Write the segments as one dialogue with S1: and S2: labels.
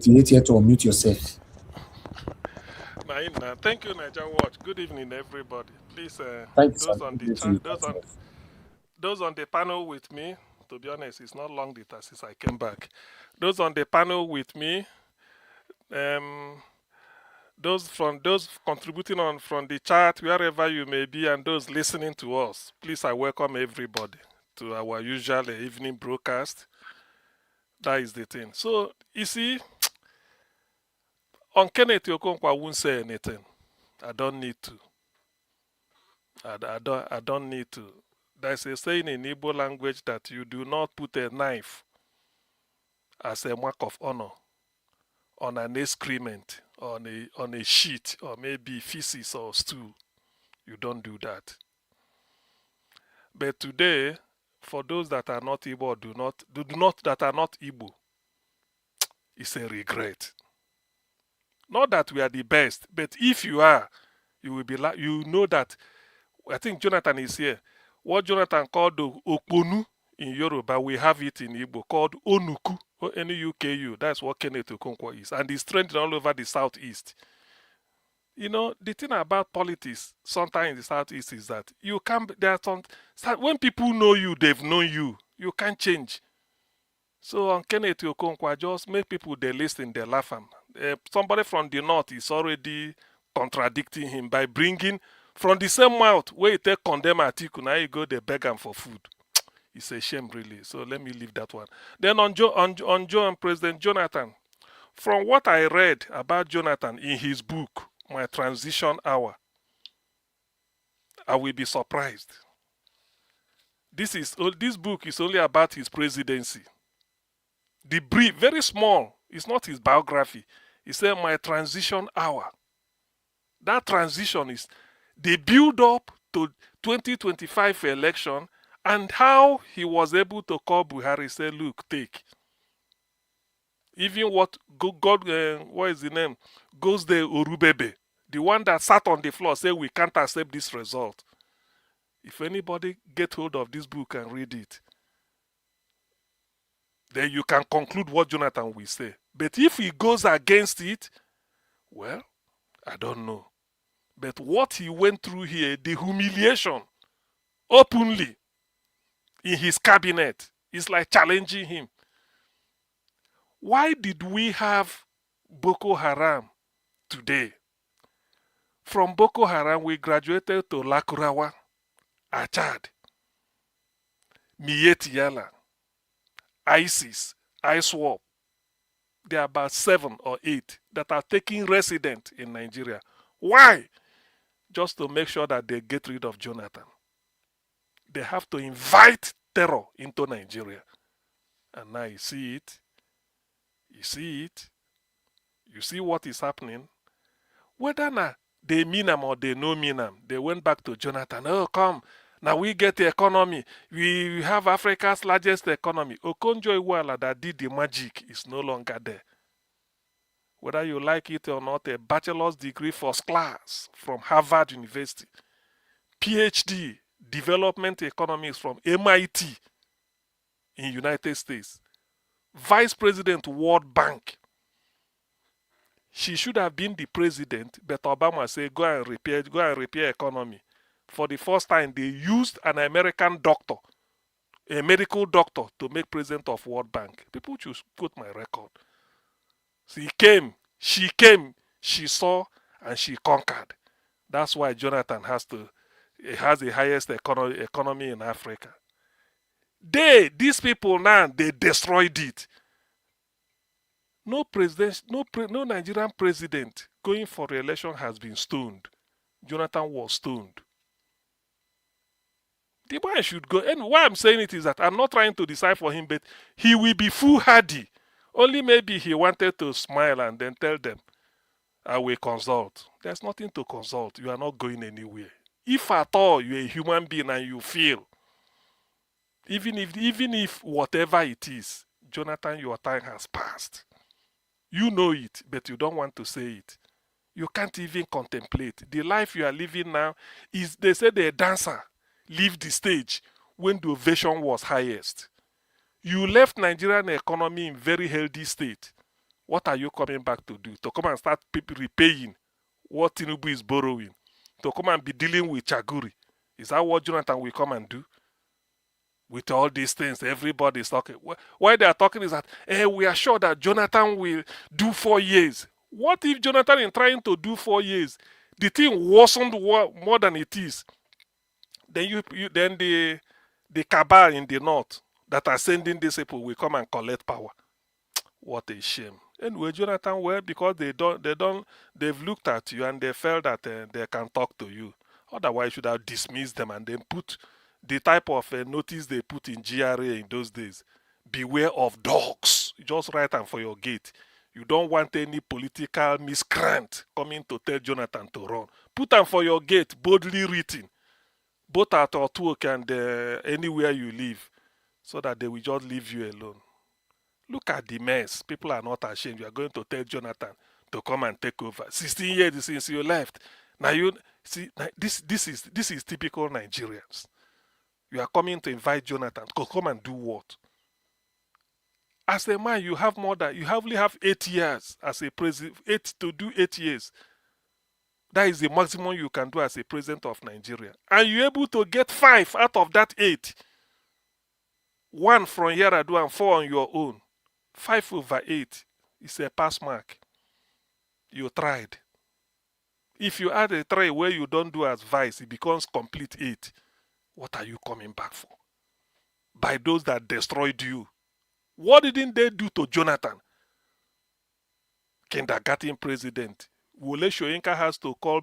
S1: You need here to unmute yourself.
S2: Naina, thank you, Niger Watch. Good evening, everybody. Please,
S1: Thank you, sir.
S2: those on
S1: Good
S2: the
S1: day to you.
S2: chat, those on the panel with me. To be honest, it's not long later since I came back. Those on the panel with me, um, those contributing on from the chat, wherever you may be, and those listening to us. Please, I welcome everybody to our usual evening broadcast. That is the thing. So you see, on Kenneth Okonkwo, I won't say anything. I don't need to. I don't need to. There's a saying in Igbo language that you do not put a knife as a mark of honor on an excrement, on a sheet, or maybe feces or stool. You don't do that. But today, for those that are not Igbo or do not that are not Igbo, it's a regret. Not that we are the best, but if you are, you will be like you know that. I think Jonathan is here. What Jonathan called the Okponu in Yoruba, we have it in Igbo called Onuku, N-U-K-U. That's what Kenneth Okonkwo is. And it's trending all over the southeast. You know, the thing about politics sometimes in the southeast is that you can't, there are some, when people know you, they've known you. You can't change. So on Kenneth Okonkwo, just make people they listen, they laugh. Somebody from the north is already contradicting him by bringing from the same mouth where he take condemn Atiku, now you go they beg him for food. It's a shame, really. So let me leave that one. Then on President Jonathan, from what I read about Jonathan in his book, My Transition Hour, I will be surprised. This book is only about his presidency. The brief, very small. It's not his biography. He said, My Transition Hour. That transition is the build up to 2025 election and how he was able to call Buhari, say, look, take. Even what what is the name? Goes the Urubebe, the one that sat on the floor, said, we can't accept this result. If anybody get hold of this book and read it, then you can conclude what Jonathan will say. But if he goes against it, well, I don't know. But what he went through here, the humiliation, openly, in his cabinet, is like challenging him. Why did we have Boko Haram today? From Boko Haram, we graduated to Lakurawa, Achad, Mietiala, ISIS, ISWAP. There are about 7 or 8 that are taking resident in Nigeria. Why? Just to make sure that they get rid of Jonathan. They have to invite terror into Nigeria. And now you see it. You see it. You see what is happening. Whether now they mean them or they no mean them, they went back to Jonathan. Oh, come. Now we get the economy. We have Africa's largest economy. Okonjo-Iweala that did the magic is no longer there. Whether you like it or not, a bachelor's degree first class from Harvard University, PhD, development economics from MIT in United States, Vice President World Bank. She should have been the president, but Obama said, go and repair economy. For the first time, they used an American doctor, a medical doctor, to make president of World Bank. People should quote my record. So she came, she saw, and she conquered. That's why Jonathan has the highest economy in Africa. These people now, they destroyed it. No Nigerian president going for re-election has been stoned. Jonathan was stoned. The boy should go. And why I'm saying it is that I'm not trying to decide for him, but he will be foolhardy. Only maybe he wanted to smile and then tell them, I will consult. There's nothing to consult. You are not going anywhere. If at all you're a human being and you feel, even if whatever it is, Jonathan, your time has passed. You know it, but you don't want to say it. You can't even contemplate. The life you are living now is, they say the dancer leave the stage when the ovation was highest. You left Nigerian economy in very healthy state. What are you coming back to do? To come and start repaying what Tinubu is borrowing? To come and be dealing with Chaguri? Is that what Jonathan will come and do? With all these things, everybody is talking. Why they are talking is that we are sure that Jonathan will do 4 years. What if Jonathan is trying to do 4 years? The thing worsened more than it is. Then then the cabal in the north that are sending these people will come and collect power. What a shame. Anyway, Jonathan, well, because they've looked at you and they felt that they can talk to you. Otherwise, you should have dismissed them and then put the type of notice they put in GRA in those days. Beware of dogs. You just write them for your gate. You don't want any political miscreant coming to tell Jonathan to run. Put them for your gate, boldly written, both at Otwork and anywhere you live, so that they will just leave you alone. Look at the mess. People are not ashamed. You are going to tell Jonathan to come and take over. 16 years since you left. Now you see this is typical Nigerians. You are coming to invite Jonathan to come and do what? As a man, you only have 8 years as a president. 8 years. That is the maximum you can do as a president of Nigeria. And you're able to get 5 out of that 8. 1 from Yar'Adua and 4 on your own. 5/8 is a pass mark. You tried. If you add a 3 where you don't do as vice, it becomes complete 8. What are you coming back for? By those that destroyed you. What didn't they do to Jonathan? Kindergarten president. Wole Soyinka has to call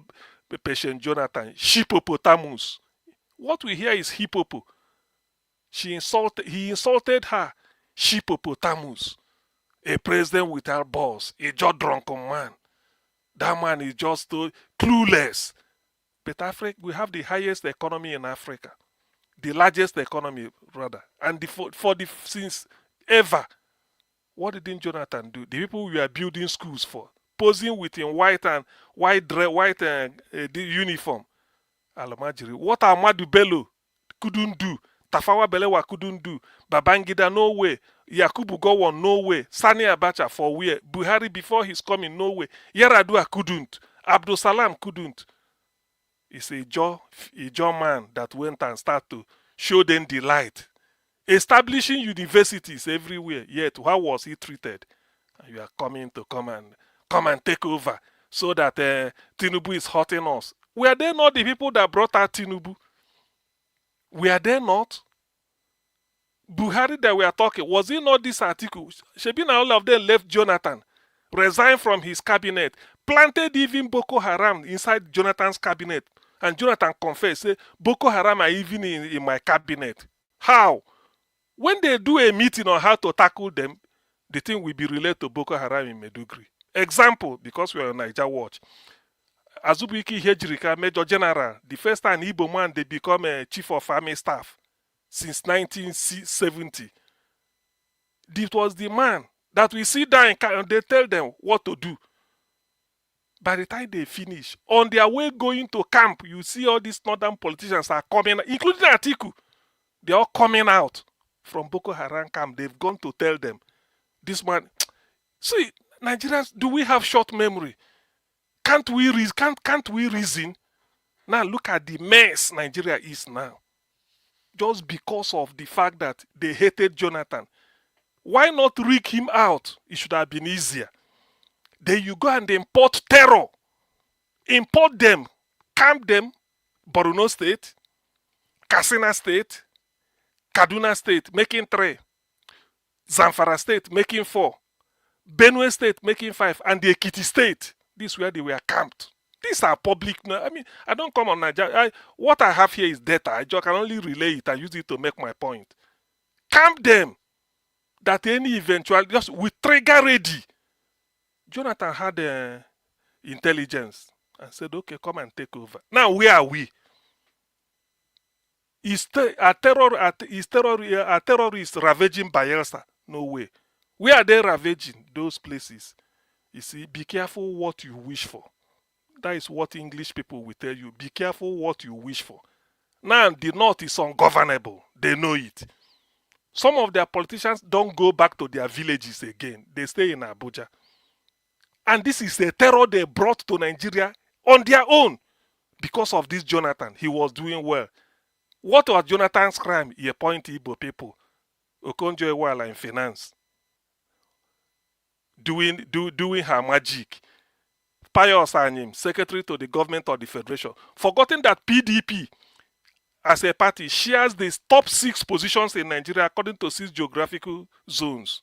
S2: patient Jonathan Hippopotamus. What we hear is hippopo. He insulted her. Hippopotamus. A president without boss. A just drunken man. That man is just clueless. But Africa, we have the highest economy in Africa. The largest economy, rather. And since ever. What didn't Jonathan do? The people we are building schools for. Posing within white uniform. Alamajiri. What Ahmadu Bello couldn't do. Tafawa Balewa couldn't do. Babangida, no way. Yakubu Gowon, no way. Sani Abacha, for where? Buhari, before his coming, no way. Yar'Adua couldn't. Abdul Salam couldn't. It's a Jaw man that went and started to show them the light. Establishing universities everywhere. Yet, how was he treated? And you are coming to come and take over so that Tinubu is hurting us. Were they not the people that brought out Tinubu? Were they not? Buhari that we are talking, was it not this article? Shebina, all of them left Jonathan, resigned from his cabinet, planted even Boko Haram inside Jonathan's cabinet. And Jonathan confessed, say, Boko Haram are even in my cabinet. How? When they do a meeting on how to tackle them, the thing will be related to Boko Haram in Maiduguri. Example, because we are on Niger Watch. Azubike Hejirika, Major General, the first time Igbo man, they become a chief of army staff since 1970. This was the man that we sit down and they tell them what to do. By the time they finish, on their way going to camp, you see all these northern politicians are coming, including Atiku. They're all coming out from Boko Haram camp. They've gone to tell them, this man. See, Nigerians, do we have short memory? Can't we reason? Now look at the mess Nigeria is now. Just because of the fact that they hated Jonathan. Why not rig him out? It should have been easier. Then you go and import terror. Import them. Camp them. Borno State. Katsina State. Kaduna State making 3. Zamfara State making 4. Benue State making 5. And the Ekiti State. This is where they were camped. These are public. I mean, I don't come on Nigeria. What I have here is data. I just can only relay it and use it to make my point. Camp them. That any eventuality, just with trigger ready. Jonathan had intelligence and said, okay, come and take over. Now, where are we? Is terrorists ravaging Bayelsa? No way. Where are they ravaging? Those places. You see, be careful what you wish for. That is what English people will tell you. Be careful what you wish for. Now, the North is ungovernable. They know it. Some of their politicians don't go back to their villages again. They stay in Abuja. And this is a terror they brought to Nigeria on their own. Because of this Jonathan, he was doing well. What was Jonathan's crime? He appointed Igbo people. Okonkwo in finance. Doing her magic. Pius Anyim, secretary to the government of the federation. Forgotten that PDP, as a party, shares the top 6 positions in Nigeria according to 6 geographical zones.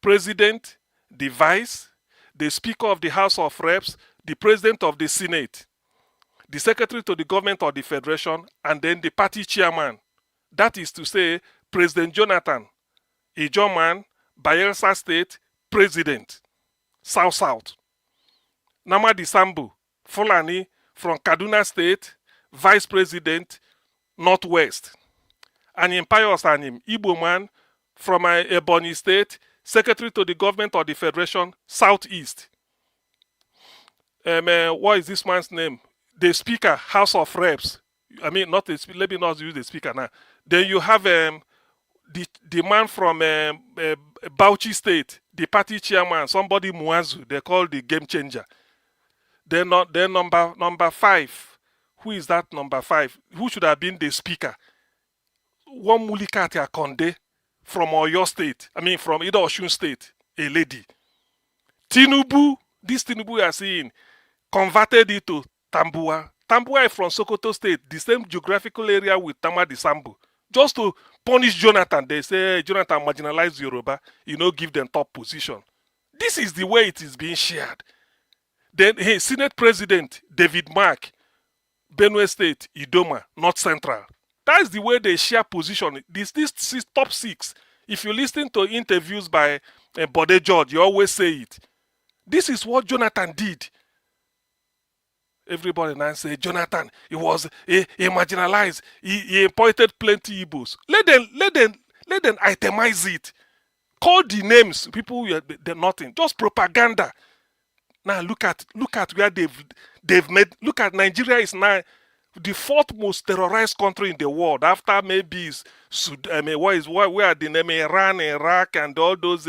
S2: President, the vice, the speaker of the House of Reps, the president of the Senate, the secretary to the government of the federation, and then the party chairman. That is to say, President Jonathan, Ijoman, Bayelsa State, president, South. Namadi Sambu, Fulani, from Kaduna State, vice president, Northwest. And in Pius Anyim, Igbo man, from Ebonyi State, secretary to the government of the federation, Southeast. What is this man's name? The speaker, House of Reps. I mean, let me not use the speaker now. Then you have the man from Bauchi State, the party chairman, somebody Muazu, they call the game changer. Then number 5. Who is that number 5? Who should have been the speaker? One Mulikati Akonde from Oyo State. I mean, from either Osun State, a lady. Tinubu, this Tinubu we are seeing, converted it to Tambua. Tambua is from Sokoto State, the same geographical area with Tamadi Sambu. Just to punish Jonathan, they say Jonathan marginalized Yoruba, give them top position. This is the way it is being shared. Then, Senate President David Mark, Benue State, Idoma, North Central. That is the way they share position. This top 6. If you listen to interviews by Bode George, you always say it. This is what Jonathan did. Everybody now say Jonathan, he was he marginalized. He appointed plenty Igbos. Let them itemize it. Call the names. People, they're nothing. Just propaganda. Now look at where they've made. Look at Nigeria is now the 4th most terrorized country in the world after maybe where are the name Iran, Iraq, and all those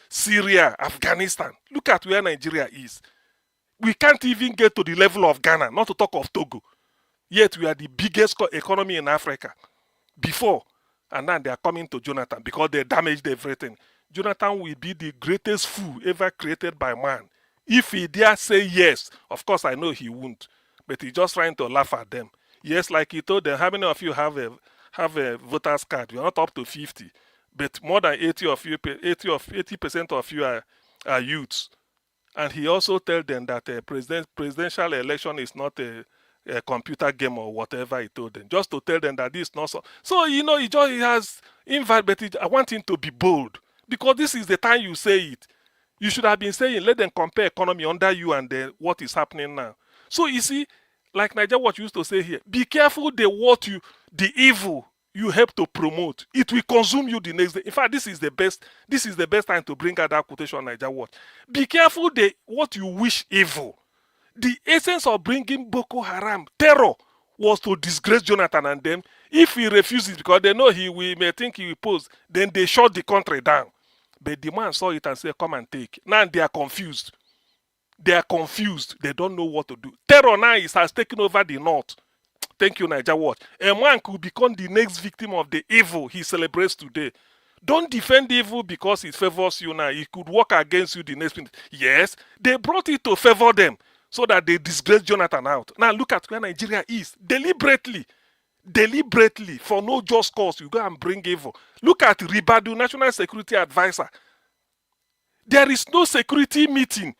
S2: Syria, Afghanistan. Look at where Nigeria is. We can't even get to the level of Ghana, not to talk of Togo. Yet we are the biggest economy in Africa. Before, and now they are coming to Jonathan because they damaged everything. Jonathan will be the greatest fool ever created by man. If he dare say yes, of course I know he won't, but he's just trying to laugh at them. Yes, like he told them, how many of you have a voter's card? You're not up to 50, but more than 80% of you are youths. And he also told them that presidential election is not a computer game or whatever he told them. Just to tell them that this is not so. So, he has invited, I want him to be bold. Because this is the time you say it. You should have been saying, let them compare economy under you and what is happening now. So, you see, like Nigeria Watch used to say here, be careful the evil you help to promote. It will consume you the next day. In fact, this is the best time to bring out that quotation on Nigeria Watch. Be careful what you wish evil. The essence of bringing Boko Haram, terror, was to disgrace Jonathan and them. If he refuses, because they know we may think he will pose, then they shut the country down. But the man saw it and said, come and take. Now they are confused. They don't know what to do. Terror now has taken over the north. Thank you, Nigeria Watch. A man could become the next victim of the evil he celebrates today. Don't defend evil because it favors you now. It could work against you the next minute. Yes, they brought it to favor them so that they disgrace Jonathan out. Now look at where Nigeria is. Deliberately, for no just cause, you go and bring evil. Look at Ribadu, National Security Advisor. There is no security meeting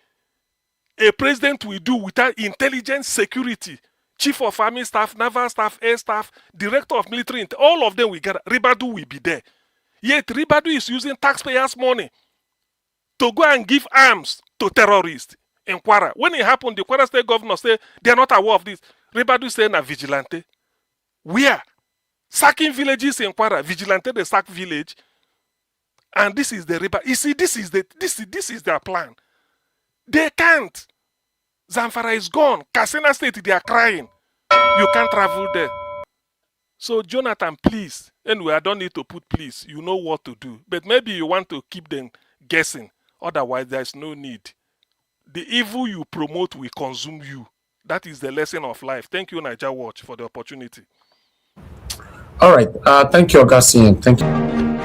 S2: a president will do without intelligence security. Chief of Army Staff, Naval Staff, Air Staff, Director of Military, all of them will gather. Ribadu will be there. Yet Ribadu is using taxpayers' money to go and give arms to terrorists in Kwara. When it happened, the Kwara State Governor said they are not aware of this. Ribadu said na vigilante. Where? Sacking villages in Kwara. Vigilante, they sack village. And this is the Ribadu. You see, this is their plan. They can't. Zamfara is gone. Katsina State, they are crying. You can't travel there. So, Jonathan, please. Anyway, I don't need to put please. You know what to do. But maybe you want to keep them guessing. Otherwise, there's no need. The evil you promote will consume you. That is the lesson of life. Thank you, Niger Watch, for the opportunity.
S1: All right. Thank you, Augustine. Thank you.